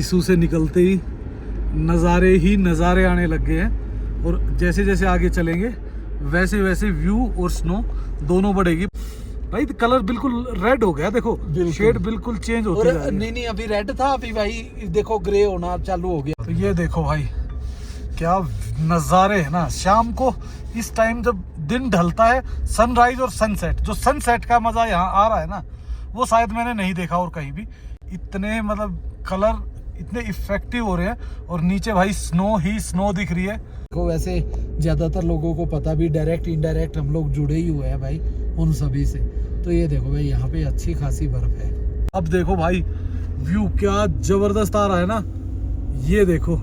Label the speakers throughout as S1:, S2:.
S1: सिसु से निकलते ही नज़ारे आने लग गए हैं और जैसे जैसे आगे चलेंगे वैसे वैसे व्यू और स्नो दोनों बढ़ेगी। भाई कलर बिल्कुल रेड हो गया, देखो शेड बिल्कुल चेंज होती जा रही है।
S2: नहीं अभी रेड था, अभी भाई देखो ग्रे होना चालू हो गया।
S1: तो ये देखो भाई क्या नज़ारे है ना शाम को इस टाइम जब दिन ढलता है, सनराइज और सनसेट, जो सनसेट का मजा यहाँ आ रहा है ना वो शायद मैंने नहीं देखा और कहीं भी। इतने मतलब कलर इतने इफेक्टिव हो रहे हैं और नीचे भाई स्नो ही स्नो दिख रही है।
S2: देखो वैसे ज्यादातर लोगों को पता भी, डायरेक्ट इनडायरेक्ट हम लोग जुड़े ही हुए हैं भाई उन सभी से। तो ये देखो भाई यहाँ पे अच्छी खासी बर्फ है।
S1: अब देखो भाई व्यू क्या जबरदस्त आ रहा है ना, ये देखो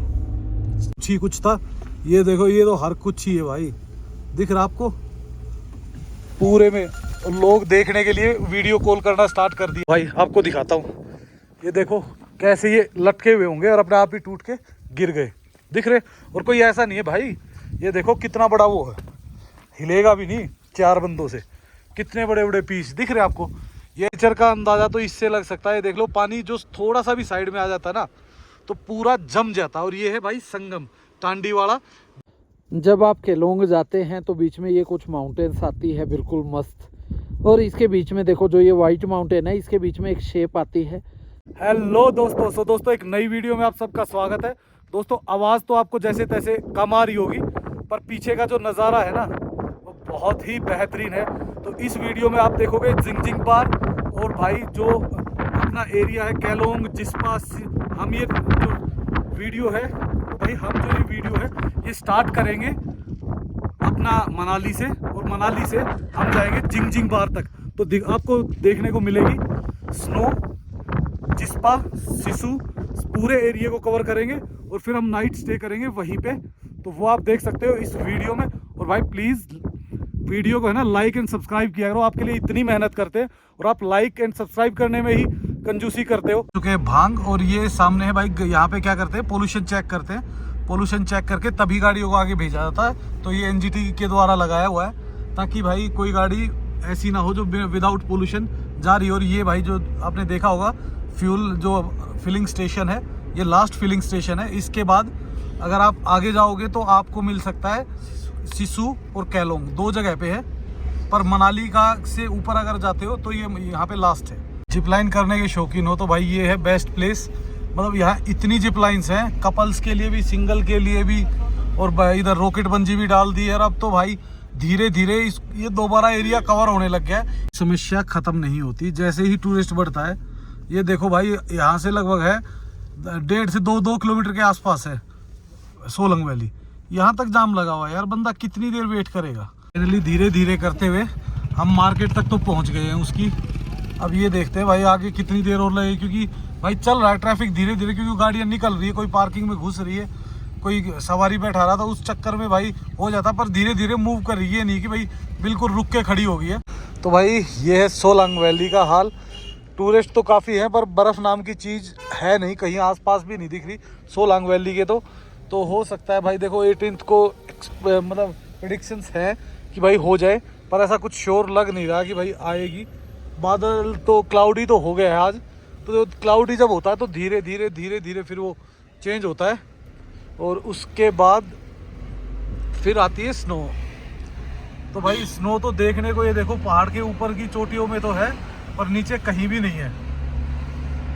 S1: कुछ था, ये देखो ये तो हर कुछ ही है भाई, दिख रहा आपको पूरे में। लोग देखने के लिए वीडियो कॉल करना स्टार्ट कर दिया। भाई आपको दिखाता हूँ, ये देखो कैसे ये लटके हुए होंगे और अपने आप ही टूट के गिर गए, दिख रहे। और कोई ऐसा नहीं है भाई, ये देखो कितना बड़ा वो है, हिलेगा भी नहीं 4 बंदों से। कितने बड़े बड़े पीस दिख रहे आपको। ये नेचर का अंदाजा तो इससे लग सकता है, देख लो पानी जो थोड़ा सा भी साइड में आ जाता है ना तो पूरा जम जाता है। और ये है भाई संगम टांडी वाला।
S2: जब आप केलोंग जाते हैं तो बीच में ये कुछ माउंटेन्स आती है बिल्कुल मस्त, और इसके बीच में देखो जो ये व्हाइट माउंटेन है इसके बीच में एक शेप आती है।
S1: हेलो दोस्तों, दोस्तों एक नई वीडियो में आप सबका स्वागत है। दोस्तों आवाज़ तो आपको जैसे तैसे कम आ रही होगी, पर पीछे का जो नज़ारा है ना वो बहुत ही बेहतरीन है। तो इस वीडियो में आप देखोगे जिंगजिंग पार और भाई जो अपना एरिया है केलोंग जिस्पा। हम ये जो वीडियो है भाई, हम जो ये वीडियो है ये स्टार्ट करेंगे अपना मनाली से, और मनाली से हम जाएंगे जिंगजिंग पार तक। तो आपको देखने को मिलेगी स्नो, जिस्पा, सिसु, पूरे एरिया को कवर करेंगे और फिर हम नाइट स्टे करेंगे वहीं पे। तो वो आप देख सकते हो इस वीडियो में। और भाई प्लीज़ वीडियो को है ना लाइक एंड सब्सक्राइब किया करो, आपके लिए इतनी मेहनत करते हैं और आप लाइक एंड सब्सक्राइब करने में ही कंजूसी करते हो। क्योंकि भांग और ये सामने है भाई, यहाँ पे क्या करते हैं पोल्यूशन चेक करते हैं, पोल्यूशन चेक करके तभी गाड़ियों को आगे भेजा जाता है। तो ये एनजीटी के द्वारा लगाया हुआ है ताकि भाई कोई गाड़ी ऐसी ना हो जो विदाउट पोल्यूशन जा रही हो। और ये भाई जो आपने देखा होगा फ्यूल जो फिलिंग स्टेशन है, ये लास्ट फिलिंग स्टेशन है। इसके बाद अगर आप आगे जाओगे तो आपको मिल सकता है सिसु और केलोंग, 2 जगह पे है। पर मनाली का से ऊपर अगर जाते हो तो ये यहाँ पे लास्ट है। जिप लाइन करने के शौकीन हो तो भाई ये है बेस्ट प्लेस। मतलब यहाँ इतनी जिप लाइन्स हैं, कपल्स के लिए भी, सिंगल के लिए भी, और इधर रॉकेट बंजी भी डाल दी है। और अब तो भाई धीरे धीरे ये दोबारा एरिया कवर होने लग गया है। समस्या खत्म नहीं होती जैसे ही टूरिस्ट बढ़ता है। ये देखो भाई यहाँ से लगभग है 1.5 से 2 किलोमीटर के आसपास है सोलंग वैली। यहाँ तक जाम लगा हुआ है यार, बंदा कितनी देर वेट करेगा। फाइनली धीरे धीरे करते हुए हम मार्केट तक तो पहुँच गए हैं उसकी। अब ये देखते हैं भाई आगे कितनी देर और लगेगी, क्योंकि भाई चल रहा है ट्रैफिक धीरे धीरे, क्योंकि गाड़ियाँ निकल रही है, कोई पार्किंग में घुस रही है, कोई सवारी बैठा रहा था उस चक्कर में भाई हो जाता। पर धीरे धीरे मूव कर रही है, नहीं कि भाई बिल्कुल रुक के खड़ी हो गई है। तो भाई ये है सोलंग वैली का हाल। टूरिस्ट तो काफ़ी हैं पर बर्फ़ नाम की चीज़ है नहीं, कहीं आसपास भी नहीं दिख रही सोलंग वैली के। तो हो सकता है भाई देखो 18th को मतलब प्रेडिक्शंस हैं कि भाई हो जाए, पर ऐसा कुछ श्योर लग नहीं रहा कि भाई आएगी। बादल तो क्लाउडी तो हो गया है आज, तो क्लाउडी जब होता है तो धीरे धीरे फिर वो चेंज होता है और उसके बाद फिर आती है स्नो। तो भाई स्नो तो देखने को ये देखो पहाड़ के ऊपर की चोटियों में तो है पर नीचे कहीं भी नहीं है।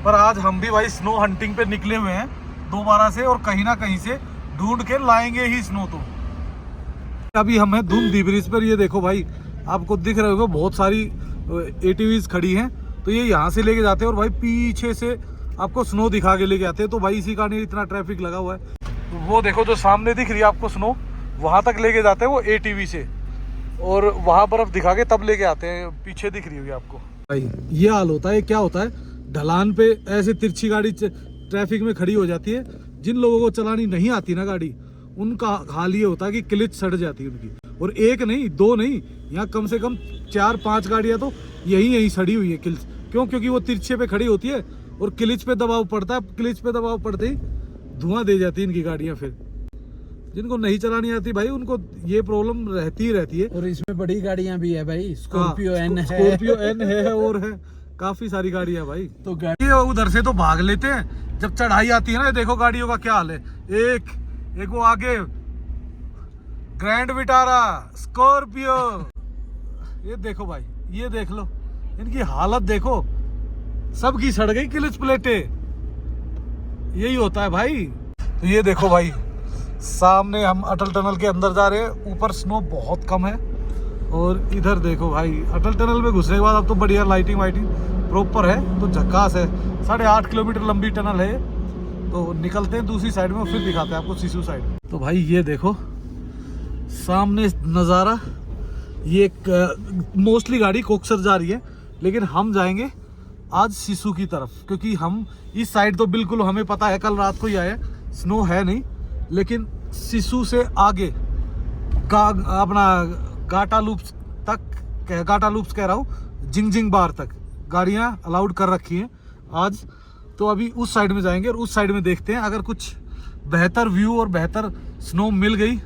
S1: पर आज हम भी भाई स्नो हंटिंग पे निकले हुए हैं दोबारा से, और कहीं ना कहीं से ढूंढ के लाएंगे ही स्नो। तो अभी हम हैं धुंधी ब्रिज पर। ये देखो भाई आपको दिख रहे होगा बहुत सारी एटीवीज खड़ी हैं। तो ये यहाँ से लेके जाते हैं और भाई पीछे से आपको स्नो दिखा के लेके आते हैं। तो भाई इसी कारण इतना ट्रैफिक लगा हुआ है। तो वो देखो जो सामने दिख रही है आपको स्नो, वहाँ तक लेके जाते हैं वो एटीवी से, और वहाँ बर्फ दिखा के तब लेके आते हैं। पीछे दिख रही होगी आपको भाई। ये हाल होता है, क्या होता है ढलान पे ऐसे तिरछी गाड़ी ट्रैफिक में खड़ी हो जाती है। जिन लोगों को चलानी नहीं आती ना गाड़ी, उनका हाल ये होता है कि क्लिच सड़ जाती है उनकी। और 1 नहीं 2 नहीं, यहाँ कम से कम 4-5 गाड़ियाँ तो यहीं सड़ी हुई है क्लिच। क्यों? क्योंकि वो तिरछे पे खड़ी होती है और क्लिच पे दबाव पड़ता है। क्लिच पे दबाव पड़ते ही धुआं दे जाती है इनकी गाड़ियाँ। फिर जिनको नहीं चलानी आती भाई उनको ये प्रॉब्लम रहती ही रहती है।
S2: और इसमें बड़ी गाड़ियाँ भी है भाई, स्कॉर्पियो एन है,
S1: स्कॉर्पियो एन है और है काफी सारी गाड़ी है भाई।
S2: तो गाड़ी
S1: ये उधर से तो भाग लेते हैं, जब चढ़ाई आती है ना, ये देखो गाड़ियों का क्या हाल है। एक वो आगे ग्रैंड विटारा, स्कॉर्पियो, ये देखो भाई, ये देख लो, इनकी हालत देखो, सबकी सड़ गई क्लिच प्लेटें। यही होता है भाई। तो ये देखो भाई, सामने हम अटल टनल के अंदर जा रहे हैं, ऊपर स्नो बहुत कम है। और इधर देखो भाई, अटल टनल में घुसने के बाद अब तो बढ़िया लाइटिंग वाइटिंग प्रॉपर है, तो झक्कास है। 8.5 किलोमीटर लंबी टनल है। तो निकलते हैं दूसरी साइड में, फिर दिखाते हैं आपको सिसु साइड। तो भाई ये देखो सामने नज़ारा, ये मोस्टली गाड़ी कोक्सर जा रही है, लेकिन हम जाएंगे आज सिसु की तरफ, क्योंकि हम इस साइड तो बिल्कुल हमें पता है, कल रात को ही आए, स्नो है नहीं। लेकिन सिसु से आगे अपना गाटा लूप्स तक, गाटा लूप्स कह रहा हूँ, जिंगजिंग बार तक गाड़ियाँ अलाउड कर रखी हैं आज। तो अभी उस साइड में जाएंगे और उस साइड में देखते हैं, अगर कुछ बेहतर व्यू और बेहतर स्नो मिल गई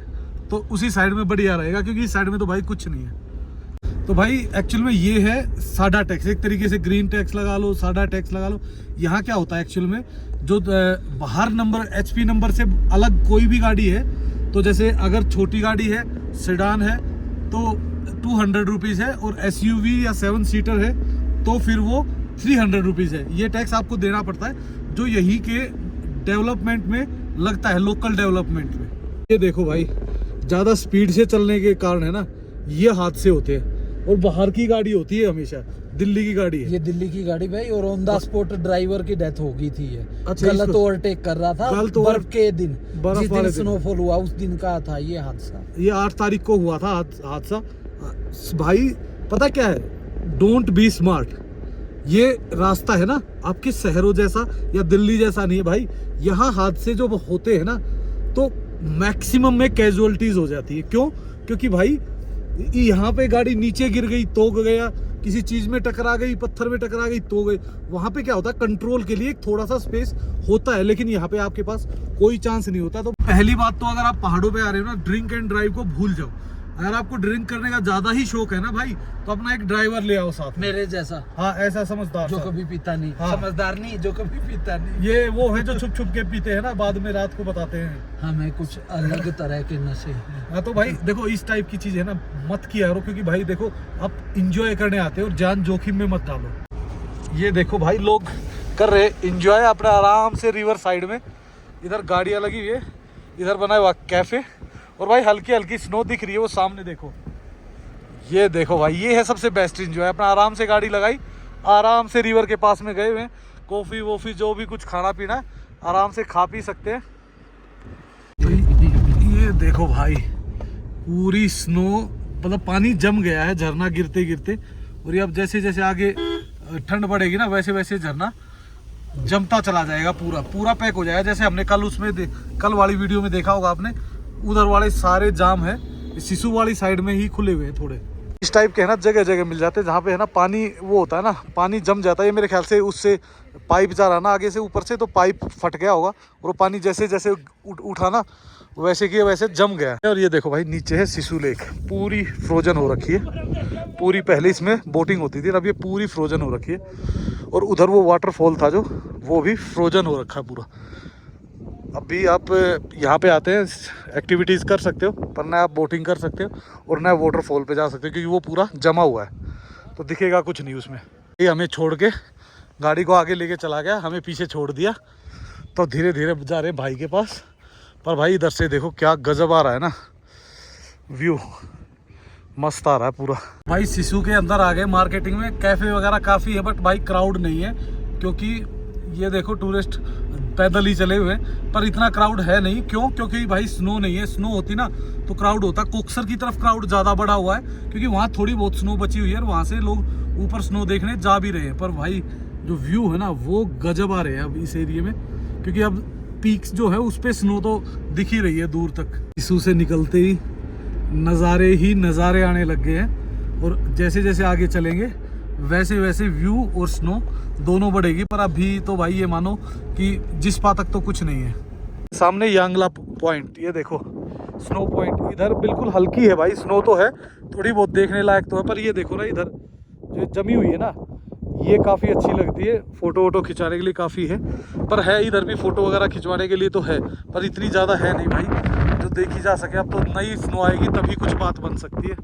S1: तो उसी साइड में बढ़िया रहेगा, क्योंकि इस साइड में तो भाई कुछ नहीं है। तो भाई एक्चुअल में ये है साडा टैक्स, एक तरीके से ग्रीन टैक्स लगा लो, साडा टैक्स लगा लो। यहाँ क्या होता है एक्चुअल में, जो बाहर नंबर HP नंबर से अलग कोई भी गाड़ी है, तो जैसे अगर छोटी गाड़ी है, सेडान है, तो 200 रुपीज़ है, और SUV या 7 सीटर है तो फिर वो 300 रुपीज़ है। ये टैक्स आपको देना पड़ता है, जो यहीं के डेवलपमेंट में लगता है, लोकल डेवलपमेंट में। ये देखो भाई, ज़्यादा स्पीड से चलने के कारण है ना, ये हादसे होते हैं। और बाहर की गाड़ी होती है हमेशा, दिल्ली की गाड़ी है
S2: ये, दिल्ली की गाड़ी भाई, और ऑन द स्पॉट ड्राइवर की डेथ हो गई थी। ये
S1: अच्छा,
S2: गलत ओवरटेक कर रहा था बर्फ के दिन, जिस दिन स्नोफॉल हुआ उस दिन का था ये हादसा।
S1: ये 8 तारीख को हुआ था हादसा। भाई पता क्या है, डोंट बी स्मार्ट। ये रास्ता है ना आपके शहरों जैसा या दिल्ली जैसा नहीं है भाई। यहाँ हादसे जो होते हैं ना, तो मैक्सिमम में कैजुअलिटीज हो जाती है। क्यों? क्योंकि भाई यहाँ पे गाड़ी नीचे गिर गई तो गया, किसी चीज में टकरा गई, पत्थर में टकरा गई तो गई। वहां पे क्या होता है, कंट्रोल के लिए थोड़ा सा स्पेस होता है, लेकिन यहाँ पे आपके पास कोई चांस नहीं होता। तो पहली बात तो, अगर आप पहाड़ों पे आ रहे हो ना, ड्रिंक एंड ड्राइव को भूल जाओ। अगर आपको ड्रिंक करने का ज्यादा ही शौक है ना भाई, तो अपना एक ड्राइवर ले आओ साथ में,
S2: मेरे जैसा।
S1: हाँ, ऐसा समझदार
S2: जो
S1: सा।
S2: कभी पीता नहीं।
S1: हाँ।
S2: समझदार नहीं, जो कभी पीता नहीं।
S1: ये वो है जो छुप छुप के पीते हैं ना, बाद में रात को बताते हैं
S2: हमें कुछ अलग तरह के नशे हैं।
S1: हाँ। तो भाई देखो, इस टाइप की चीज है ना, मत किया करो, क्योंकि भाई देखो, आप इंजॉय करने आते हो और जान जोखिम में मत डालो। ये देखो भाई, लोग कर रहे इंजॉय अपने आराम से रिवर साइड में। इधर गाड़ियाँ लगी हुई है, इधर बना हुआ कैफे, और भाई हल्की हल्की स्नो दिख रही है वो सामने देखो। ये देखो भाई, ये है सबसे बेस्ट इंजॉय। अपना आराम से गाड़ी लगाई, आराम से रिवर के पास में गए हुए, कॉफ़ी वॉफ़ी जो भी कुछ खाना पीना है आराम से खा पी सकते हैं। तो ये देखो भाई, पूरी स्नो, मतलब पानी जम गया है झरना गिरते गिरते। और ये अब जैसे जैसे आगे ठंड बढ़ेगी ना, वैसे वैसे झरना जमता चला जाएगा, पूरा पूरा पैक हो जाएगा। जैसे हमने कल उसमें कल वाली वीडियो में देखा होगा आपने, उधर वाले सारे जाम है, सिसु वाली साइड में ही खुले हुए हैं थोड़े। इस टाइप के है ना, जगह जगह मिल जाते हैं जहाँ पे है ना पानी, वो होता है ना, पानी जम जाता है। ये मेरे ख्याल से उससे पाइप जा रहा ना आगे से, ऊपर से, तो पाइप फट गया होगा, और वो पानी जैसे जैसे उठा ना, वैसे कि वैसे जम गया। और ये देखो भाई, नीचे है सिसु लेक, पूरी फ्रोजन हो रखी है पूरी। पहले इसमें बोटिंग होती थी, अब ये पूरी फ्रोजन हो रखी है। और उधर वो वाटरफॉल था जो, वो भी फ्रोजन हो रखा है पूरा। अभी आप यहाँ पे आते हैं, एक्टिविटीज़ कर सकते हो, पर ना आप बोटिंग कर सकते हो और ना वाटरफॉल पे जा सकते हो, क्योंकि वो पूरा जमा हुआ है, तो दिखेगा कुछ नहीं उसमें। ये हमें छोड़ के, गाड़ी को आगे लेके चला गया, हमें पीछे छोड़ दिया। तो धीरे धीरे जा रहे भाई के पास। पर भाई इधर से देखो क्या गजब आ रहा है ना, व्यू मस्त आ रहा है पूरा। भाई सिसु के अंदर आ गए, मार्केटिंग में कैफ़े वगैरह काफ़ी है, बट भाई क्राउड नहीं है, क्योंकि ये देखो टूरिस्ट पैदल ही चले हुए, पर इतना क्राउड है नहीं। क्यों? क्योंकि भाई स्नो नहीं है। स्नो होती ना तो क्राउड होता। कोक्सर की तरफ क्राउड ज़्यादा बढ़ा हुआ है, क्योंकि वहाँ थोड़ी बहुत स्नो बची हुई है, और वहाँ से लोग ऊपर स्नो देखने जा भी रहे हैं। पर भाई जो व्यू है ना, वो गजब आ रहे हैं अब इस एरिया में, क्योंकि अब पीक्स जो है उस पर स्नो तो दिख ही रही है दूर तक। सिसु से निकलते ही नज़ारे आने लग गए हैं, और जैसे जैसे आगे चलेंगे वैसे वैसे व्यू और स्नो दोनों बढ़ेगी। पर अभी तो भाई ये मानो कि जिस्पा तक तो कुछ नहीं है। सामने यांगला पॉइंट, ये देखो स्नो पॉइंट, इधर बिल्कुल हल्की है भाई, स्नो तो है थोड़ी बहुत देखने लायक तो है, पर ये देखो ना, इधर जो जमी हुई है ना, ये काफ़ी अच्छी लगती है, फ़ोटो वोटो खिंचाने के लिए काफ़ी है। पर है इधर भी फ़ोटो वगैरह खिंचवाने के लिए तो है, पर इतनी ज़्यादा है नहीं भाई जो देखी जा सके। अब तो नई स्नो आएगी तभी कुछ बात बन सकती है।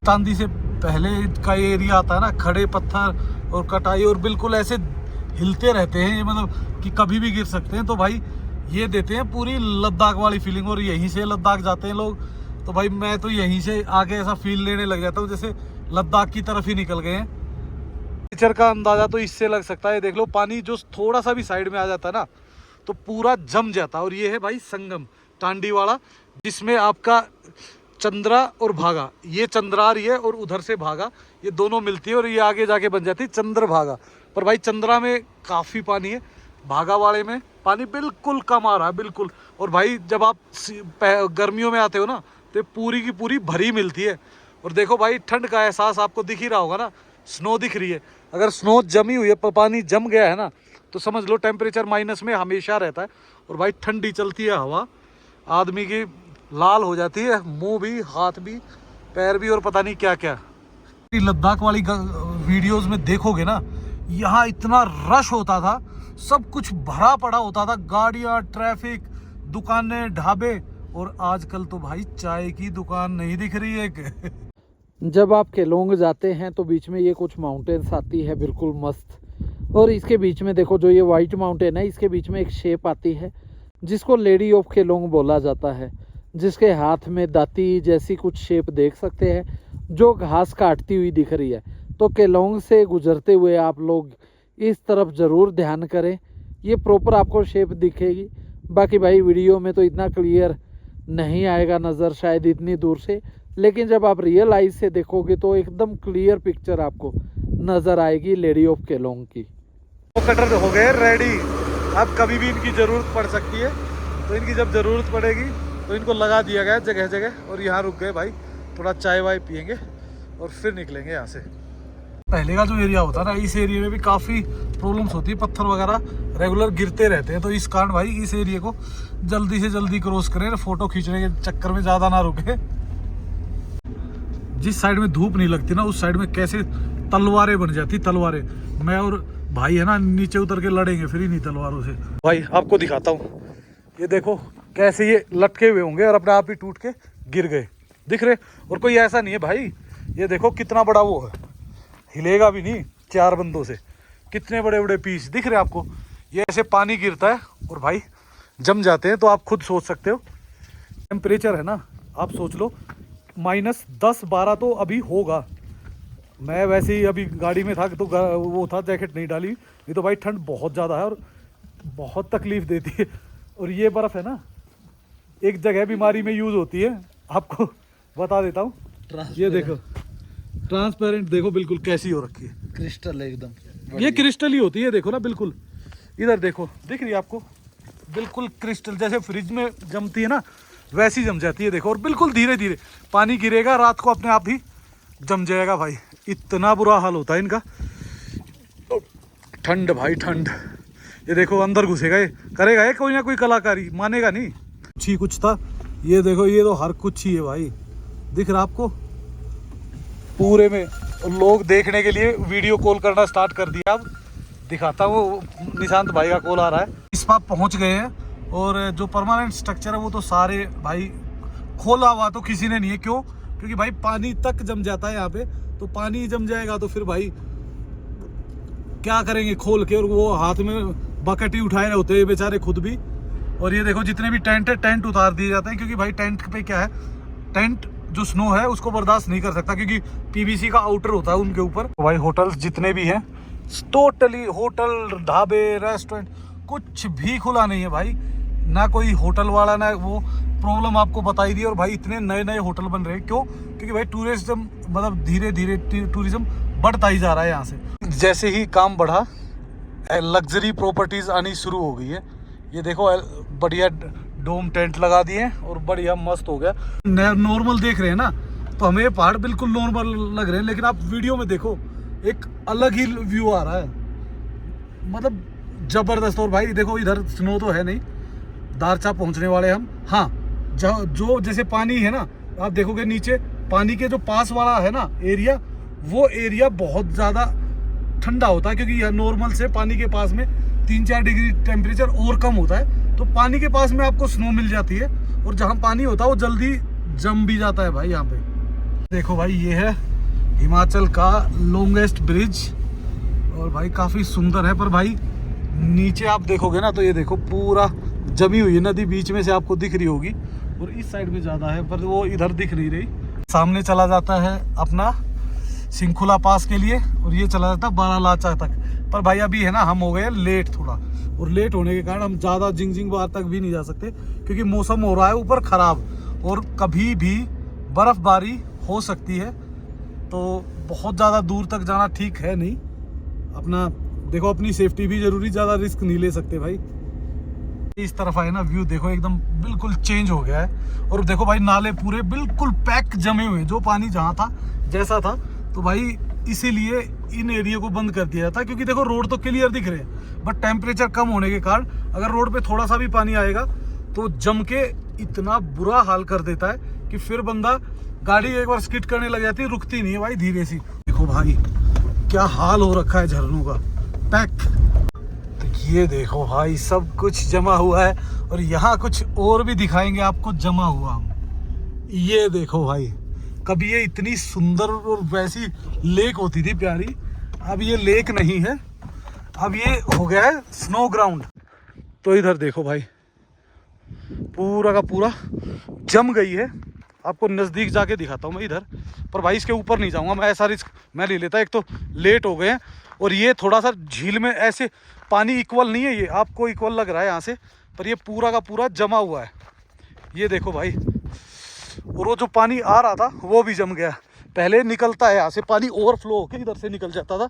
S1: चांदी से पहले का एरिया आता है ना, खड़े पत्थर और कटाई, और बिल्कुल ऐसे हिलते रहते हैं, मतलब कि कभी भी गिर सकते हैं। तो भाई ये देते हैं पूरी लद्दाख वाली फीलिंग, और यहीं से लद्दाख जाते हैं लोग। तो भाई मैं तो यहीं से आगे ऐसा फील लेने लग जाता हूँ जैसे लद्दाख की तरफ ही निकल गए हैं। नेचर का अंदाज़ा तो इससे लग सकता है, देख लो पानी जो थोड़ा सा भी साइड में आ जाता है ना तो पूरा जम जाता है। और ये है भाई संगम टांडी वाला, जिसमें आपका चंद्रा और भागा, ये चंद्रा आ रही है और उधर से भागा, ये दोनों मिलती है और ये आगे जाके बन जाती है चंद्रभागा। पर भाई चंद्रा में काफ़ी पानी है, भागा वाले में पानी बिल्कुल कम आ रहा है, बिल्कुल। और भाई जब आप गर्मियों में आते हो ना तो पूरी की पूरी भरी मिलती है। और देखो भाई ठंड का एहसास आपको दिख ही रहा होगा ना, स्नो दिख रही है। अगर स्नो जमी हुई है, पानी जम गया है ना, तो समझ लो टेम्परेचर माइनस में हमेशा रहता है। और भाई ठंडी चलती है हवा, आदमी की लाल हो जाती है, मुंह भी, हाथ भी, पैर भी, और पता नहीं क्या क्या। लद्दाख वाली वीडियोस में देखोगे ना, यहाँ इतना रश होता था, सब कुछ भरा पड़ा होता था, गाड़ियाँ, ट्रैफिक, दुकानें, ढाबे। और आजकल तो भाई चाय की दुकान नहीं दिख रही है।
S2: जब आप केलोंग जाते हैं तो बीच में ये कुछ माउंटेन्स आती है बिल्कुल मस्त, और इसके बीच में देखो जो ये वाइट माउंटेन है, इसके बीच में एक शेप आती है जिसको लेडी ऑफ केलोंग बोला जाता है, जिसके हाथ में दाती जैसी कुछ शेप देख सकते हैं जो घास काटती हुई दिख रही है। तो केलोंग से गुजरते हुए आप लोग इस तरफ ज़रूर ध्यान करें, ये प्रॉपर आपको शेप दिखेगी। बाकी भाई वीडियो में तो इतना क्लियर नहीं आएगा नज़र शायद इतनी दूर से, लेकिन जब आप रियल आइज से देखोगे तो एकदम क्लियर पिक्चर आपको नज़र आएगी लेडी ऑफ केलोंग की।
S1: वो कटर हो गए रेडी, अब कभी भी इनकी ज़रूरत पड़ सकती है, तो इनकी जब ज़रूरत पड़ेगी तो इनको लगा दिया गया जगह जगह। और यहाँ रुक गए भाई, थोड़ा चाय वाय पियेंगे और फिर निकलेंगे यहाँ से। पहले का जो एरिया होता है ना, इस एरिया में भी काफ़ी प्रॉब्लम्स होती है, पत्थर वगैरह रेगुलर गिरते रहते हैं। तो इस कारण भाई इस एरिया को जल्दी से जल्दी क्रॉस करें, फ़ोटो खींचने के चक्कर में ज़्यादा ना रुके। जिस साइड में धूप नहीं लगती ना, उस साइड में कैसे तलवारें बन जाती, तलवारें। मैं और भाई है ना नीचे उतर के लड़ेंगे फिर इन्हीं तलवारों से। भाई आपको दिखाता हूँ, ये देखो कैसे ये लटके हुए होंगे और अपने आप ही टूट के गिर गए, दिख रहे। और कोई ऐसा नहीं है भाई, ये देखो कितना बड़ा वो है, हिलेगा भी नहीं, 4 बंदों से। कितने बड़े बड़े पीस दिख रहे आपको। ये ऐसे पानी गिरता है और भाई जम जाते हैं। तो आप खुद सोच सकते हो टेम्परेचर है ना, आप सोच लो -10-12 तो अभी होगा। मैं वैसे ही अभी गाड़ी में था तो वो था, जैकेट नहीं डाली, नहीं तो भाई ठंड बहुत ज़्यादा है और बहुत तकलीफ देती है। और ये बर्फ़ है ना, एक जगह बीमारी में यूज़ होती है, आपको बता देता हूँ। ये देखो ट्रांसपेरेंट, देखो बिल्कुल कैसी हो रखी है,
S2: क्रिस्टल एकदम,
S1: ये क्रिस्टल ही होती है, देखो ना बिल्कुल। इधर देखो, दिख रही है आपको, बिल्कुल क्रिस्टल जैसे फ्रिज में जमती है ना, वैसी जम जाती है देखो। और बिल्कुल धीरे धीरे पानी गिरेगा, रात को अपने आप ही जम जाएगा भाई। इतना बुरा हाल होता है इनका। ठंड भाई ठंड, ये देखो अंदर घुसेगा, ये करेगा ये कोई ना कोई कलाकारी, मानेगा नहीं। कुछ था, ये देखो ये तो हर कुछ ही है भाई, दिख रहा आपको पूरे में। लोग देखने के लिए वीडियो कॉल करना स्टार्ट कर दिया। अब दिखाता हूँ, निशांत भाई का कॉल आ रहा है। इस पर पहुँच गए हैं और जो परमानेंट स्ट्रक्चर है वो तो सारे भाई खोला हुआ तो किसी ने नहीं है। क्यों? क्योंकि भाई पानी तक जम जाता है यहाँ पे, तो पानी जम जाएगा तो फिर भाई क्या करेंगे खोल के। और वो हाथ में बकेट ही उठाए होते हैं बेचारे खुद भी। और ये देखो जितने भी टेंट है, टेंट उतार दिए जाते हैं, क्योंकि भाई टेंट पे क्या है, टेंट जो स्नो है उसको बर्दाश्त नहीं कर सकता, क्योंकि पीवीसी का आउटर होता है उनके ऊपर। तो भाई होटल्स जितने भी हैं टोटली, होटल, ढाबे, रेस्टोरेंट, कुछ भी खुला नहीं है भाई। ना कोई होटल वाला, ना वो प्रॉब्लम आपको बताई दी। और भाई इतने नए नए होटल बन रहे हैं, क्यों? क्योंकि भाई टूरिज्म मतलब धीरे धीरे टूरिज्म बढ़ता ही जा रहा है यहाँ से। जैसे ही काम बढ़ा, लग्जरी प्रॉपर्टीज आनी शुरू हो गई है। ये देखो बढ़िया डोम टेंट लगा दिए और बढ़िया मस्त हो गया। नॉर्मल देख रहे हैं ना, तो हमें पहाड़ बिल्कुल नॉर्मल लग रहे हैं, लेकिन आप वीडियो में देखो एक अलग ही व्यू आ रहा है, मतलब जबरदस्त। और भाई देखो इधर स्नो तो है नहीं, दारचा पहुंचने वाले हम। हाँ, जो जैसे पानी है ना, आप देखोगे नीचे पानी के जो पास वाला है ना एरिया, वो एरिया बहुत ज़्यादा ठंडा होता है, क्योंकि यह नॉर्मल से पानी के पास में 3-4 डिग्री टेम्परेचर और कम होता है। तो पानी के पास में आपको स्नो मिल जाती है, और जहाँ पानी होता है वो जल्दी जम भी जाता है भाई। यहाँ पे देखो भाई, ये है हिमाचल का लॉन्गेस्ट ब्रिज, और भाई काफ़ी सुंदर है। पर भाई नीचे आप देखोगे ना तो ये देखो पूरा जमी हुई है नदी, बीच में से आपको दिख रही होगी, और इस साइड में ज़्यादा है पर वो इधर दिख नहीं रही। सामने चला जाता है अपना सिंखुला पास के लिए, और ये चला जाता है बारालाचा तक। पर भाई अभी है ना, हम हो गए लेट थोड़ा, और लेट होने के कारण हम ज़्यादा जिंगजिंग बार तक भी नहीं जा सकते, क्योंकि मौसम हो रहा है ऊपर ख़राब, और कभी भी बर्फ़बारी हो सकती है। तो बहुत ज़्यादा दूर तक जाना ठीक है नहीं। अपना देखो, अपनी सेफ्टी भी ज़रूरी, ज़्यादा रिस्क नहीं ले सकते भाई। इस तरफ आए ना, व्यू देखो एकदम बिल्कुल चेंज हो गया है। और देखो भाई, नाले पूरे बिल्कुल पैक जमे हुए हैं, जो पानी जहाँ था जैसा था। तो भाई इसीलिए इन एरिया को बंद कर दिया था, क्योंकि देखो रोड तो क्लियर दिख रहे हैं, बट टेम्परेचर कम होने के कारण अगर रोड पे थोड़ा सा भी पानी आएगा तो जम के इतना बुरा हाल कर देता है कि फिर बंदा, गाड़ी एक बार स्किड करने लग जाती है, रुकती नहीं है भाई धीरे सी। देखो भाई क्या हाल हो रखा है झरनों का, पैक। तो ये देखो भाई, सब कुछ जमा हुआ है, और यहाँ कुछ और भी दिखाएंगे आपको जमा हुआ। ये देखो भाई, कभी ये इतनी सुंदर और वैसी लेक होती थी प्यारी, अब ये लेक नहीं है, अब ये हो गया है स्नो ग्राउंड। तो इधर देखो भाई, पूरा का पूरा जम गई है। आपको नज़दीक जाके दिखाता हूँ मैं इधर, पर भाई इसके ऊपर नहीं जाऊँगा मैं, ऐसा रिस्क मैं ले लेता। एक तो लेट हो गए हैं, और ये थोड़ा सा झील में ऐसे पानी इक्वल नहीं है, ये आपको इक्वल लग रहा है यहाँ से, पर ये पूरा का पूरा जमा हुआ है। ये देखो भाई, और वो जो पानी आ रहा था वो भी जम गया। पहले निकलता है यहाँ से पानी, ओवरफ्लो होकर इधर से निकल जाता था,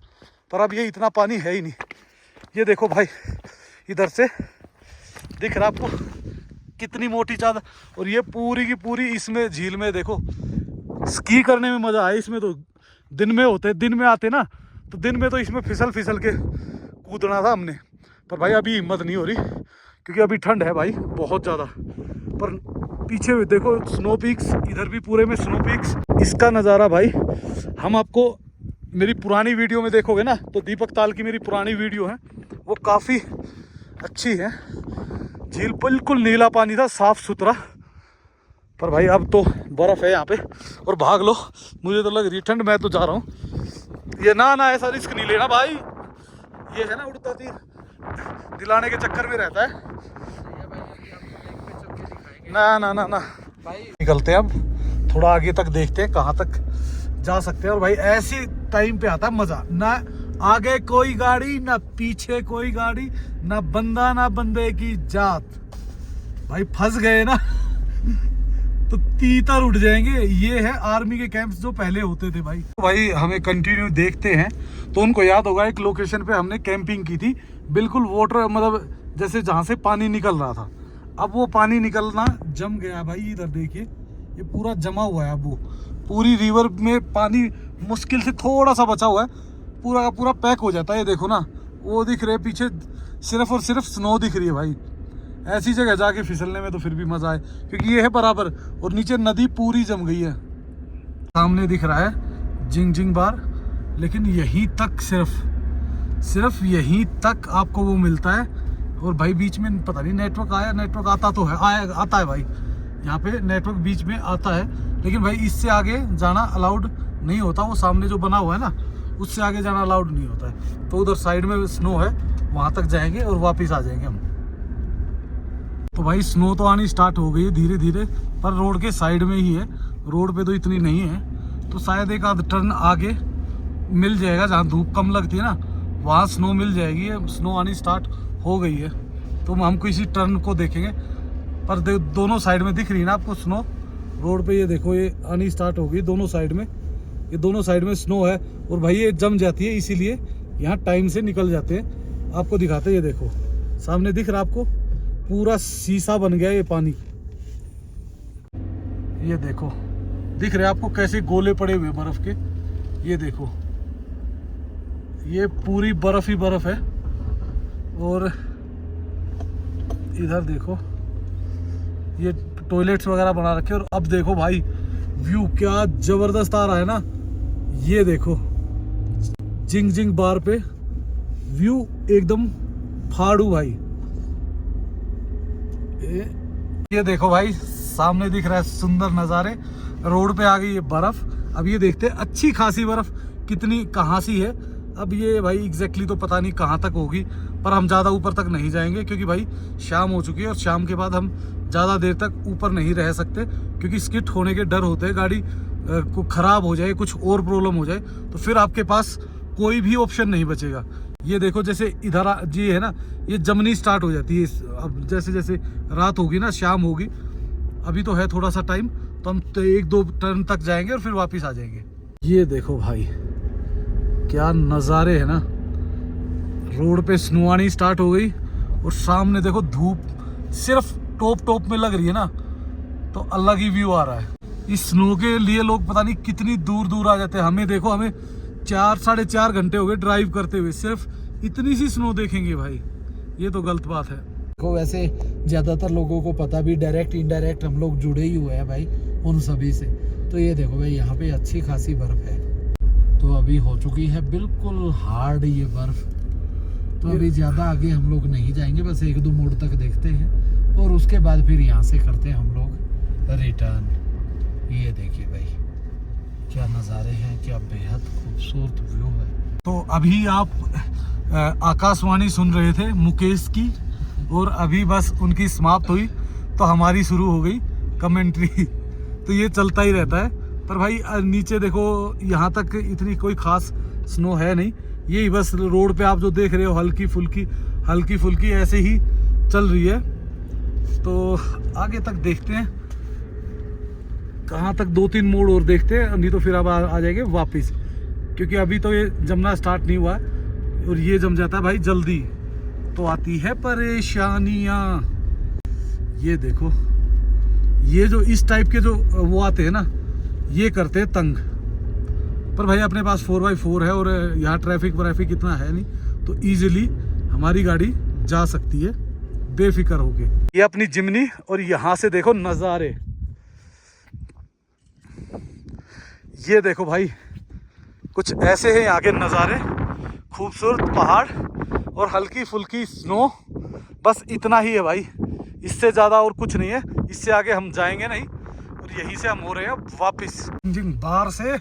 S1: पर अब ये इतना पानी है ही नहीं। ये देखो भाई, इधर से दिख रहा आपको कितनी मोटी चादर, और ये पूरी की पूरी इसमें झील में देखो, स्की करने में मज़ा आया। इसमें तो दिन में आते ना, तो दिन में तो इसमें फिसल के कूदना था हमने, पर भाई अभी हिम्मत नहीं हो रही, क्योंकि अभी ठंड है भाई बहुत ज़्यादा। पर पीछे भी देखो स्नो पीक्स, इधर भी पूरे में स्नो पीक्स। इसका नज़ारा भाई हम आपको मेरी पुरानी वीडियो में देखोगे ना, तो दीपक ताल की मेरी पुरानी वीडियो है, वो काफ़ी अच्छी है। झील बिल्कुल नीला पानी था, साफ़ सुथरा, पर भाई अब तो बर्फ़ है यहाँ पे। और भाग लो, मुझे तो लग रही ठंड, मैं तो जा रहा हूँ। ये ना ऐसा रिस्क नहीं लेना भाई, ये है ना उड़ता तीर, दिलाने के चक्कर में रहता है। ना भाई निकलते हैं अब, थोड़ा आगे तक देखते हैं कहाँ तक जा सकते हैं। और भाई ऐसी टाइम पे आता है मज़ा, ना आगे कोई गाड़ी, ना पीछे कोई गाड़ी, ना बंदा ना बंदे की जात। भाई फंस गए ना तो तीतर उठ जाएंगे। ये है आर्मी के कैंप्स जो पहले होते थे भाई। तो भाई हमें कंटिन्यू देखते हैं, तो उनको याद होगा एक लोकेशन पे हमने कैंपिंग की थी, बिल्कुल वाटर, मतलब जैसे जहाँ से पानी निकल रहा था। अब वो पानी निकलना जम गया भाई, इधर देखिए ये पूरा जमा हुआ है। अब वो पूरी रिवर में पानी मुश्किल से थोड़ा सा बचा हुआ है, पूरा का पूरा पैक हो जाता है। ये देखो ना, वो दिख रहे पीछे सिर्फ और सिर्फ स्नो दिख रही है भाई। ऐसी जगह जाके फिसलने में तो फिर भी मज़ा आए, क्योंकि ये है बराबर, और नीचे नदी पूरी जम गई है। सामने दिख रहा है जिंगजिंग बार, लेकिन यहीं तक सिर्फ यहीं तक आपको वो मिलता है। और भाई बीच में पता नहीं नेटवर्क आता तो है, आता है भाई, यहाँ पे नेटवर्क बीच में आता है, लेकिन भाई इससे आगे जाना अलाउड नहीं होता। वो सामने जो बना हुआ है ना, उससे आगे जाना अलाउड नहीं होता है। तो उधर साइड में स्नो है, वहाँ तक जाएंगे और वापस आ जाएंगे हम। तो भाई स्नो तो आनी स्टार्ट हो गई है धीरे धीरे, पर रोड के साइड में ही है, रोड पे तो इतनी नहीं है। तो शायद एक आध टर्न आगे मिल जाएगा, जहाँ धूप कम लगती है ना, वहाँ स्नो मिल जाएगी। स्नो आनी स्टार्ट हो गई है, तो हम किसी टर्न को देखेंगे। पर दोनों साइड में दिख रही है ना आपको स्नो, रोड पे ये देखो, ये आनी स्टार्ट हो गई दोनों साइड में। ये दोनों साइड में स्नो है, और भाई ये जम जाती है, इसीलिए यहाँ टाइम से निकल जाते हैं। आपको दिखाते हैं, ये देखो सामने दिख रहा है आपको, पूरा शीशा बन गया ये पानी। ये देखो दिख रहे आपको कैसे गोले पड़े हुए बर्फ के। ये देखो ये पूरी बर्फ ही बर्फ है। और इधर देखो ये टॉयलेट्स वगैरह बना रखे। और अब देखो भाई व्यू क्या जबरदस्त आ रहा है ना, ये देखो जिंग जिंग बार पे व्यू एकदम फाड़ू भाई। ये देखो भाई सामने दिख रहा है सुंदर नज़ारे, रोड पे आ गई ये बर्फ। अब ये देखते हैं अच्छी खासी बर्फ कितनी कहाँ सी है। अब ये भाई एग्जैक्टली तो पता नहीं कहाँ तक होगी, पर हम ज़्यादा ऊपर तक नहीं जाएंगे क्योंकि भाई शाम हो चुकी है और शाम के बाद हम ज़्यादा देर तक ऊपर नहीं रह सकते क्योंकि स्किट होने के डर होते हैं, गाड़ी को ख़राब हो जाए, कुछ और प्रॉब्लम हो जाए तो फिर आपके पास कोई भी ऑप्शन नहीं बचेगा। ये देखो जैसे इधर जी है ना, ये जमनी स्टार्ट हो जाती है। अब जैसे जैसे रात होगी ना, शाम होगी, अभी तो है थोड़ा सा टाइम, तो हम तो 1-2 टर्न तक जाएंगे और फिर वापस आ जाएंगे। ये देखो भाई क्या नज़ारे है ना, रोड पे स्नो आनी स्टार्ट हो गई और सामने देखो धूप सिर्फ टॉप में लग रही है ना, तो अलग ही व्यू आ रहा है। इस स्नो के लिए लोग पता नहीं कितनी दूर दूर आ जाते हैं। हमें देखो, हमें 4-4.5 घंटे हो गए ड्राइव करते हुए, सिर्फ इतनी सी स्नो देखेंगे भाई, ये तो गलत बात है।
S2: को वैसे ज़्यादातर लोगों को पता भी, डायरेक्ट इनडायरेक्ट हम लोग जुड़े ही हुए हैं भाई उन सभी से। तो ये देखो भाई यहाँ पे अच्छी खासी बर्फ़ है, तो अभी हो चुकी है बिल्कुल हार्ड ये बर्फ़। तो अभी ज़्यादा आगे हम लोग नहीं जाएंगे, बस 1-2 मोड़ तक देखते हैं और उसके बाद फिर यहाँ से करते हैं हम लोग रिटर्न। ये देखिए भाई क्या नज़ारे हैं, क्या बेहद खूबसूरत व्यू है। तो अभी आप आकाशवाणी सुन रहे थे मुकेश की, और अभी बस उनकी समाप्त हुई तो हमारी शुरू हो गई कमेंट्री। तो ये चलता ही रहता है। पर भाई नीचे देखो, यहाँ तक इतनी कोई खास स्नो है नहीं, यही बस रोड पे आप जो देख रहे हो हल्की फुल्की ऐसे ही चल रही है। तो आगे तक देखते हैं कहाँ तक, 2-3 मोड़ और देखते हैं, नहीं तो फिर अब आ जाएंगे वापस, क्योंकि अभी तो ये जमना स्टार्ट नहीं हुआ है और ये जम जाता है भाई जल्दी तो आती है परेशानियाँ। ये देखो, ये जो इस टाइप के जो वो आते हैं ना, ये करते हैं तंग। पर भाई अपने पास 4x4 है और यहाँ ट्रैफिक इतना है नहीं, तो इजीली हमारी गाड़ी जा सकती है बेफिक्र होके। ये अपनी जिमनी, और यहाँ से देखो नज़ारे, ये देखो भाई कुछ ऐसे हैं यहाँ के नज़ारे, खूबसूरत पहाड़ और हल्की फुल्की स्नो, बस इतना ही है भाई, इससे ज़्यादा और कुछ नहीं है। इससे आगे हम जाएंगे नहीं और यहीं से हम हो रहे हैं वापस। जिंग बार से,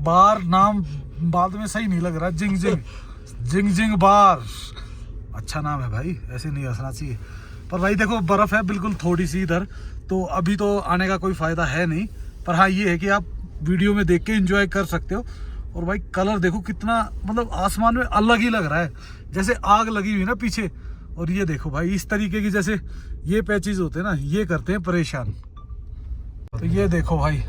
S2: बार नाम बाद में सही नहीं लग रहा, जिंग बार अच्छा नाम है भाई, ऐसे नहीं हंसना चाहिए। पर भाई देखो बर्फ़ है बिल्कुल थोड़ी सी इधर, तो अभी तो आने का कोई फ़ायदा है नहीं। पर हाँ ये है कि आप वीडियो में देख के एंजॉय कर सकते हो। और भाई कलर देखो कितना, मतलब आसमान में अलग ही लग रहा है, जैसे आग लगी हुई ना पीछे। और ये देखो भाई इस तरीके की, जैसे ये पैचेस होते हैं ना, ये करते हैं परेशान। तो ये देखो भाई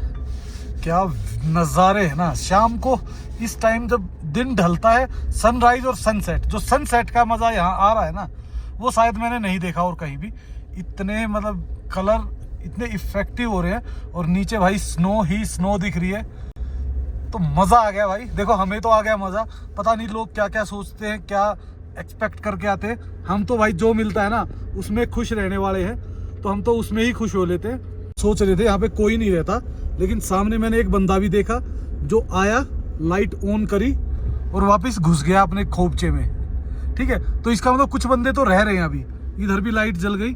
S2: क्या नज़ारे हैं ना, शाम को इस टाइम जब दिन ढलता है, सनराइज और सनसेट, जो सनसेट का मज़ा यहाँ आ रहा है ना, वो शायद मैंने नहीं देखा और कहीं भी। इतने मतलब कलर इतने इफेक्टिव हो रहे हैं, और नीचे भाई स्नो ही स्नो दिख रही है, तो मज़ा आ गया भाई। देखो हमें तो आ गया मज़ा, पता नहीं लोग क्या क्या सोचते हैं, क्या एक्सपेक्ट करके आते हैं। हम तो भाई जो मिलता है ना उसमें खुश रहने वाले हैं, तो हम तो उसमें ही खुश हो लेते हैं। सोच रहे थे यहाँ पे कोई नहीं रहता, लेकिन सामने मैंने एक बंदा भी देखा जो आया, लाइट ऑन करी और वापस घुस गया अपने खोपचे में। ठीक है, तो इसका मतलब कुछ बंदे तो रह रहे हैं अभी। इधर भी लाइट जल गई,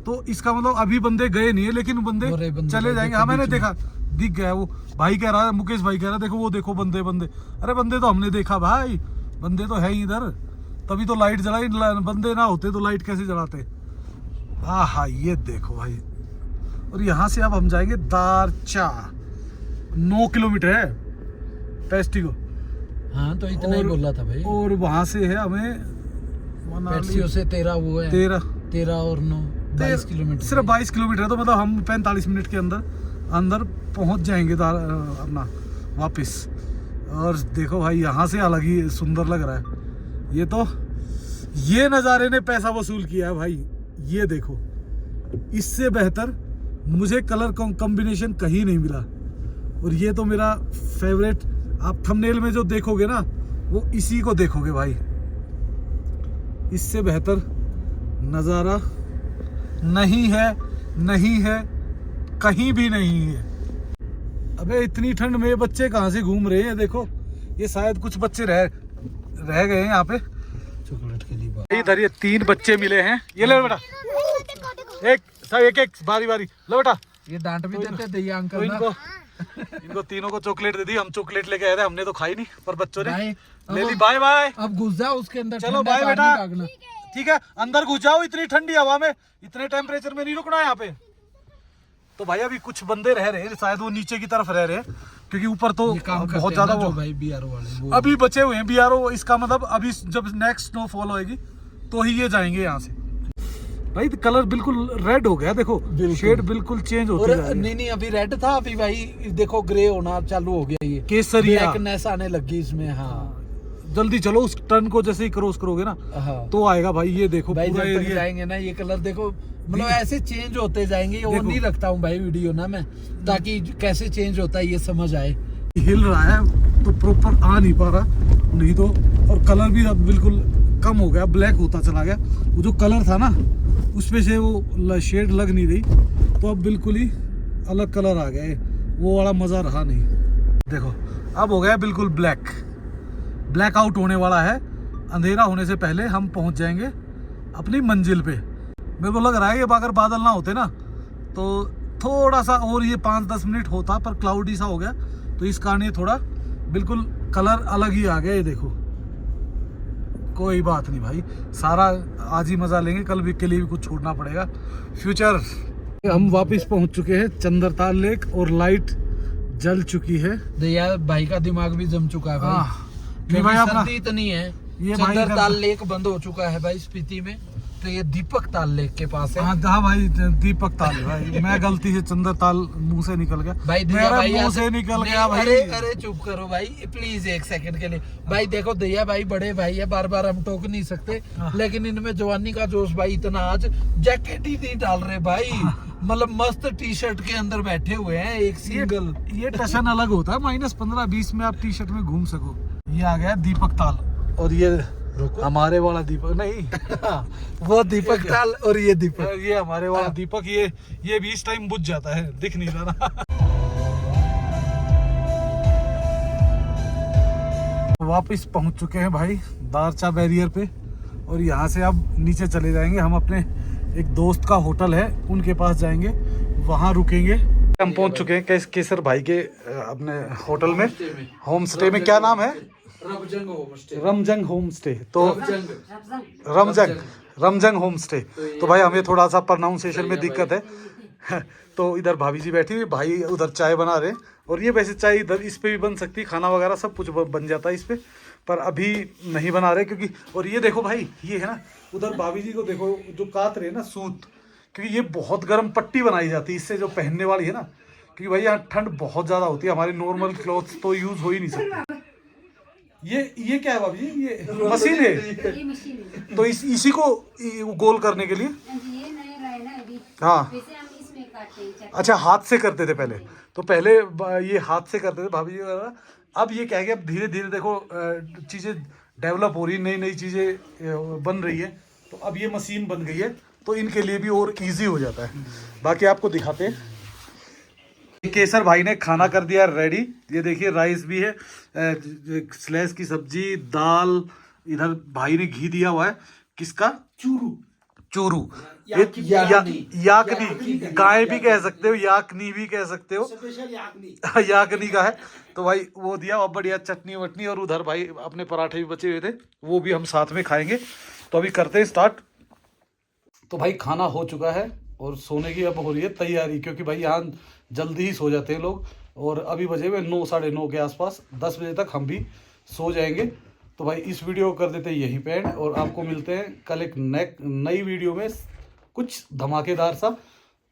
S2: तो इसका मतलब अभी बंदे गए नहीं है, लेकिन बंदे चले जाएंगे। हाँ मैंने देखा, दिख गया वो भाई कह रहा है, मुकेश भाई कह रहा है देखो वो देखो बंदे। अरे बंदे तो हमने देखा भाई, बंदे तो है ही इधर, तभी तो लाइट जलाई। बंदे ना होते तो लाइट कैसे जलाते। हाँ ये देखो भाई, और यहाँ से अब हम जाएंगे दारचा, 9 किलोमीटर है पेस्टी को। हाँ तो इतना ही बोल रहा था भाई। और
S1: वहाँ से है हमें
S2: पेस्टियो से 13 वो है, 13 और 9 22 किलोमीटर,
S1: सिर्फ 22 किलोमीटर है। तो मतलब हम 45 मिनट के अंदर पहुँच जाएंगे अपना वापस। और देखो भाई यहाँ से अलग ही सुंदर लग रहा है। ये नज़ारे ने पैसा वसूल किया है भाई। ये देखो, इससे बेहतर मुझे कलर कॉम्बिनेशन कहीं नहीं मिला। और ये तो मेरा फेवरेट, आप थंबनेल में जो देखोगे ना वो इसी को देखोगे भाई। इससे बेहतर नज़ारा नहीं है, कहीं भी नहीं है। अबे इतनी ठंड में बच्चे कहाँ से घूम रहे हैं। देखो ये शायद कुछ बच्चे रह गए हैं यहाँ पे चॉकलेट के लिए। इधर ये 3 बच्चे मिले हैं, ये ले बेटा, एक बारी लो बेटा।
S2: ये डांट भी देते दैया
S1: तो
S2: अंकल
S1: इनको तीनों को चॉकलेट दे दी। हम चॉकलेट लेके आए थे, हमने तो खाई नहीं, पर बच्चों ने
S2: भाई,
S1: ले ली। बाय बाय,
S2: अब घुस जाओ उसके अंदर।
S1: चलो
S2: ठंडा
S1: बाय
S2: पानी
S1: बेटा,
S2: भागना।
S1: ठीक है अंदर घुस जाओ, इतनी ठंडी हवा में, इतने टेम्परेचर में नहीं रुकना है यहाँ पे। तो भाई अभी कुछ बंदे रह रहे हैं, शायद वो नीचे की तरफ रह रहे हैं, क्योंकि ऊपर तो बहुत ज्यादा वो
S2: भाई बीआरओ वाले
S1: अभी बचे हुए हैं। बीआरओ, इसका मतलब अभी जब नेक्स्ट स्नोफॉल होएगी तो ही ये जाएंगे यहाँ से। भाई कलर बिल्कुल रेड हो गया, देखो शेड बिल्कुल चेंज होती है।
S2: नहीं अभी रेड था, अभी भाई देखो ग्रे होना चालू हो गया, ये
S1: केसरिया
S2: ब्लैकनेस आने लगी इसमें। हाँ
S1: जल्दी चलो, उस टर्न को जैसे ही क्रॉस करोगे ना
S2: हाँ
S1: तो आएगा भाई। ये देखो
S2: भाई
S1: पूरा
S2: जब तक
S1: एरिया
S2: जाएंगे ना ये कलर देखो, मतलब ऐसे चेंज होते जाएंगे। ये वो नहीं रखता हूँ भाई वीडियो ना मैं, ताकि कैसे चेंज होता है ये समझ आए।
S1: हिल रहा है तो प्रॉपर आ नहीं पा रहा, नहीं तो। और कलर भी अब बिल्कुल कम हो गया, ब्लैक होता चला गया। वो जो कलर था ना उसमें से वो शेड लग नहीं रही, तो अब बिल्कुल ही अलग कलर आ गया है, वो वाला मजा रहा नहीं। देखो अब हो गया बिल्कुल ब्लैक आउट होने वाला है। अंधेरा होने से पहले हम पहुंच जाएंगे अपनी मंजिल पे। मेरे को लग रहा है कि अगर बादल ना होते ना तो थोड़ा सा और ये 5-10 मिनट होता, पर क्लाउडी सा हो गया, तो इस कारण ये थोड़ा बिल्कुल कलर अलग ही आ गया। ये देखो, कोई बात नहीं भाई, सारा आज ही मजा लेंगे, कल भी के लिए भी कुछ छोड़ना पड़ेगा। फ्यूचर हम वापस पहुंच चुके हैं चंद्रताल लेक, और लाइट जल चुकी है।
S2: दैया भाई का दिमाग भी जम चुका है भाई।
S1: नहीं भाई अपना
S2: सर्दी इतनी है,
S1: ये
S2: चंद्रताल लेक बंद हो चुका है भाई स्पीति में, तो ये दीपक ताल लेक के पास है।
S1: हाँ भाई दीपक ताल है भाई। मैं गलती से चंद्रताल मुंह से निकल गया
S2: भाई,
S1: मेरा
S2: भाई
S1: मुंह से निकल गया भाई।
S2: अरे चुप करो भाई प्लीज, एक सेकंड के लिए भाई। देखो दैया भाई बड़े भाई है, बार बार हम टोक नहीं सकते, लेकिन इनमें जवानी का जोश भाई इतना, आज जैकेट ही नहीं डाल रहे भाई, मतलब मस्त टी शर्ट के अंदर बैठे हुए हैं एक सिंगल।
S1: ये टशन अलग होता है, -15-20 में आप टी शर्ट में घूम सको। ये आ गया दीपक ताल, और ये हमारे वाला दीपक नहीं
S2: वो दीपक ताल, और ये दीपक,
S1: ये हमारे वाला दीपक। ये भी इस टाइम बुझ जाता है, दिख नहीं रहा ना। वापस पहुंच चुके हैं भाई दारचा बैरियर पे, और यहाँ से अब नीचे चले जाएंगे। हम अपने एक दोस्त का होटल है उनके पास जाएंगे, वहाँ रुकेंगे। हम पहुंच चुके हैं केसर भाई के अपने होटल में, होम स्टे में। क्या नाम है? रमजंग होम स्टे। तो रमजंग होम स्टे। तो भाई हमें थोड़ा सा प्रोनाउंसिएशन में दिक्कत है। तो इधर भाभी जी बैठी हुई, भाई उधर चाय बना रहे हैं, और ये वैसे चाय इधर इस पे भी बन सकती है, खाना वगैरह सब कुछ बन जाता है इस पे, पर अभी नहीं बना रहे क्योंकि। और ये देखो भाई, ये है ना, उधर भाभी जी को देखो जो काट रहे हैं ना सूत, क्योंकि ये बहुत गर्म पट्टी बनाई जाती है इससे, जो पहनने वाली है ना, क्योंकि भाई यहाँ ठंड बहुत ज्यादा होती है, हमारे नॉर्मल क्लॉथ्स तो यूज हो ही नहीं सकते। ये क्या है भाभी जी? ये मशीन है,
S3: ये मशीन है।
S1: तो इसी को गोल करने के लिए।
S3: ये नया रहा है ना अभी,
S1: हाँ
S3: वैसे हम इसमें काटते हैं।
S1: अच्छा, हाथ से करते थे पहले, तो पहले ये हाथ से करते थे भाभी जी वगैरह। अब ये क्या है कि अब धीरे धीरे देखो चीजें डेवलप हो रही, नई चीजें बन रही है, तो अब ये मशीन बन गई है, तो इनके लिए भी और इजी हो जाता है। बाकी आपको दिखाते हैं। केसर भाई ने खाना कर दिया रेडी, ये देखिए राइस भी है, स्लैश की सब्जी, दाल, इधर भाई ने घी दिया हुआ है। किसका? चूरू। याकनी, गाय भी कह सकते हो, याकनी भी कह सकते हो, याकनी का है। तो भाई वो दिया, और बढ़िया चटनी वटनी, और उधर भाई अपने पराठे भी बचे हुए थे, वो भी हम साथ में खाएंगे। तो अभी करते हैं स्टार्ट। तो भाई खाना हो चुका है, और सोने की अब हो रही है तैयारी, क्योंकि भाई यहाँ जल्दी ही सो जाते हैं लोग, और अभी बजे हुए 9 साढ़े 9 के आसपास, 10 बजे तक हम भी सो जाएंगे। तो भाई इस वीडियो को कर देते हैं यहीं पे एंड, और आपको मिलते हैं कल एक नई वीडियो में, कुछ धमाकेदार सा।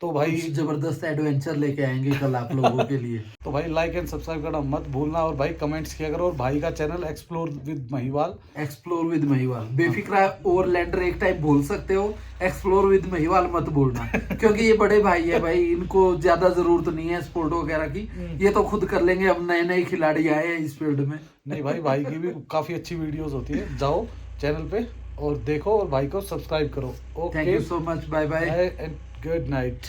S1: तो भाई
S2: जबरदस्त एडवेंचर लेके आएंगे कल आप लोगों के लिए।
S1: तो भाई लाइक एंड सब्सक्राइब करना मत भूलना, और भाई कमेंट्स किया करो, और भाई का चैनल एक्सप्लोर विद महिवाल, बेफिक्रा ओवरलैंडर एक टाइम बोल सकते हो, एक्सप्लोर विद महिवाल मत बोलना, क्योंकि ये बड़े भाई है भाई, इनको ज्यादा जरूरत नहीं है स्पोर्ट वगैरह की, ये तो खुद कर लेंगे। अब नए खिलाड़ी आए हैं इस फील्ड में। नहीं भाई की भी काफी अच्छी वीडियोस होती है, जाओ चैनल पे और देखो, और भाई को सब्सक्राइब करो। Okay,
S2: thank you so much, bye bye
S1: and good night.